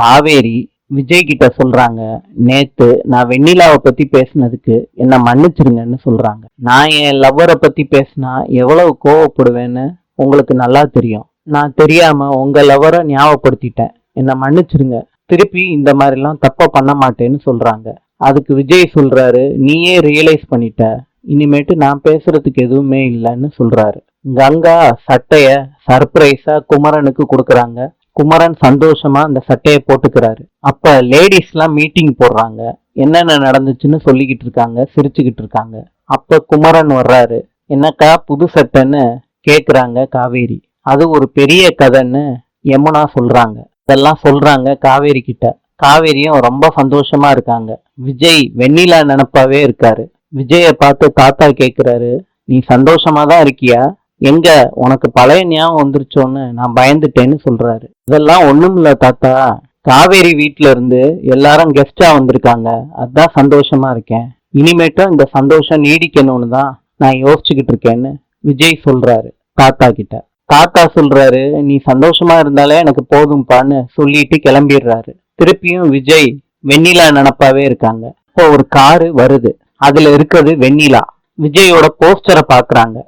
காவேரி விஜய் கிட்ட சொல்றாங்க, நேத்து நான் வெண்ணிலாவை பத்தி பேசுனதுக்கு என்ன மன்னிச்சிருங்கன்னு சொல்றாங்க. நான் என் லவ்வரை பத்தி பேசினா எவ்வளவு கோவப்படுவேன்னு உங்களுக்கு நல்லா தெரியும். நான் தெரியாம உங்க லவ்வரை ஞாபகப்படுத்திட்டேன், என்ன மன்னிச்சிருங்க, திருப்பி இந்த மாதிரிலாம் தப்ப பண்ண மாட்டேன்னு சொல்றாங்க. அதுக்கு விஜய் சொல்றாரு, நீயே ரியலைஸ் பண்ணிட்ட, இனிமேட்டு நான் பேசுறதுக்கு எதுவுமே இல்லைன்னு சொல்றாரு. கங்கா சட்டைய சர்ப்ரைஸா குமரனுக்கு கொடுக்கறாங்க. குமரன் சந்தோஷமா அந்த சட்டையை போட்டுக்கிறாரு. அப்ப லேடிஸ் எல்லாம் மீட்டிங் போடுறாங்க, என்னென்ன நடந்துச்சுன்னு சொல்லிக்கிட்டு இருக்காங்க, சிரிச்சுக்கிட்டு இருக்காங்க. அப்ப குமரன் வர்றாரு. என்னக்கா புது சட்டைன்னு கேக்குறாங்க காவேரி. அது ஒரு பெரிய கதைன்னு யமுனா சொல்றாங்க. இதெல்லாம் சொல்றாங்க காவேரி கிட்ட. காவேரியும் ரொம்ப சந்தோஷமா இருக்காங்க. விஜய் வெண்ணிலா நினப்பாவே இருக்காரு. விஜய பார்த்து தாத்தா கேக்குறாரு, நீ சந்தோஷமா தான் இருக்கியா? எங்க உனக்கு பழைய ஞாபகம் வந்துருச்சோன்னு நான் பயந்துட்டேன்னு சொல்றாரு. இதெல்லாம் ஒண்ணுமில்ல தாத்தா, காவேரி வீட்டுல இருந்து எல்லாரும் கெஸ்டா வந்திருக்காங்க, அதான் சந்தோஷமா இருக்கேன். இனிமேட்டும் இந்த சந்தோஷம் நீடிக்கணும்னு தான் நான் யோசிச்சுக்கிட்டு இருக்கேன்னு விஜய் சொல்றாரு தாத்தா கிட்ட. தாத்தா சொல்றாரு, நீ சந்தோஷமா இருந்தாலே எனக்கு போதும்பான்னு சொல்லிட்டு கிளம்பிடுறாரு. திருப்பியும் விஜய் வெண்ணிலா நினப்பாவே இருக்காங்க. இப்போ ஒரு காரு வருது, அதுல இருக்கிறது வெண்ணிலா. விஜயோட போஸ்டரை பாக்குறாங்க.